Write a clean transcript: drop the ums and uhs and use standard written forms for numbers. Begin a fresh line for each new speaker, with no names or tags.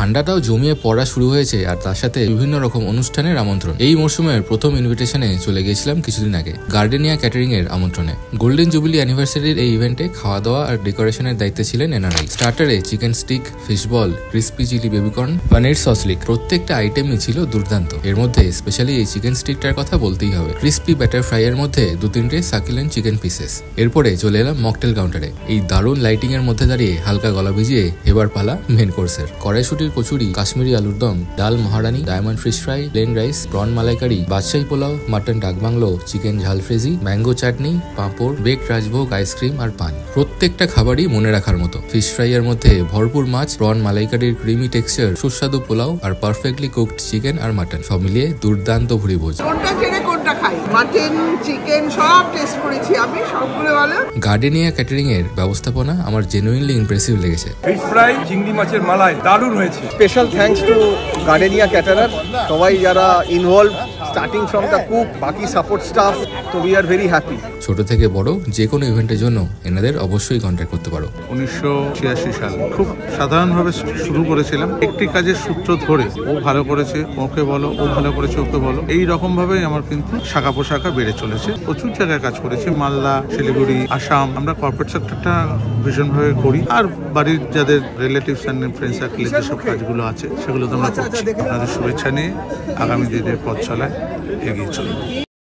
ঠান্ডাটাও জমিয়ে পড়া শুরু হয়েছে আর তার সাথে বিভিন্ন রকম অনুষ্ঠানের আমন্ত্রণ। এই মরশুমের প্রথম ইনভিটেশনে চলে গেছিলাম কিছুদিন আগে গার্ডেনিয়া ক্যাটারিং এর আমন্ত্রণে। গোল্ডেন জুবিলি অ্যানিভার্সারির এই ইভেন্টে খাওয়া দাওয়া আর ডেকোরেশনের দায়িত্বে ছিলেন এনারাই। স্টার্টারে chicken stick, fish ball, crispy chilli baby corn, paneer shashlik, প্রত্যেকটা আইটেমই ছিল দুর্দান্ত। এর মধ্যে স্পেশালি এই চিকেন স্টিকটার কথা বলতেই হবে। ক্রিস্পি ব্যাটার ফ্রাই এর মধ্যে 2-3টে সাকিলেন্ট চিকেন পিসেস। এরপরে চলে এলাম মকটেল কাউন্টারে। এই দারুণ লাইটিং এর মধ্যে দাঁড়িয়ে হালকা গলা ভিজিয়ে এবার পালা মেন কোর্সের। কড়াইশুটির কচুরি, কাশ্মীরি আলুর দম, ডাল মহারানি, diamond fish fry, plain rice, prawn malaikari, বাদশাহী পোলাও, mutton dak bungalow, chicken jalfrezi, mango chutney, পাঁপড়, বেকড রাজভোগ, আইসক্রিম আর পান। প্রত্যেকটা খাবারই মনে রাখার মতো। ফিশ ফ্রাই এর মধ্যে ভরপুর মাছ, প্রন মালাইকারির ক্রিমি টেক্সচার, সুস্বাদু পোলাও আর পারফেক্টলি কুকড চিকেন আর মাটন, সব মিলিয়ে দুর্দান্ত ভুরিভোজ।
মাটন, চিকেন সব টেস্ট করেছি আমি, সবগুলো ভালো।
গার্ডেনিয়া ক্যাটারিং এর ব্যবস্থাপনা আমার জেনুইনলি ইমপ্রেসিভ লেগেছে।
ফিশ ফ্রাই, চিংড়ি মাছের মালাই দারুণ হয়েছে।
Special thanks to gardenia caterer, সবাই যারা involve, starting from the cook, বাকি সাপোর্ট স্টাফ, তো উই আর ভেরি হ্যাপি।
ছোট থেকে বড় যে কোনো ইভেন্টের জন্য এনাদের অবশ্যই কন্ট্যাক্ট করতে পারো।
1986 সাল খুব সাধারণভাবে শুরু করেছিলাম, একটি কাজের সূত্র ধরে ও ভালো করেছে ওকে বলো, ও ভালো করেছে ওকে বলো, এই রকম ভাবে আমার কিন্তু শাখা পোশাখা বেড়ে চলেছে। প্রচুর জায়গায় কাজ করেছি, মালদা, শিলিগুড়ি, আসাম। আমরা কর্পোরেট সেক্টরটা ভীষণভাবে করি, আর বাড়ির যাদের রিলেটিভস অ্যান্ড ফ্রেন্ড সার্কেলের যেসব কাজগুলো আছে সেগুলো তোমরা করছি। আপনাদের শুভেচ্ছা নিয়ে আগামী দিনের পথ চলায় এগিয়ে চলবো।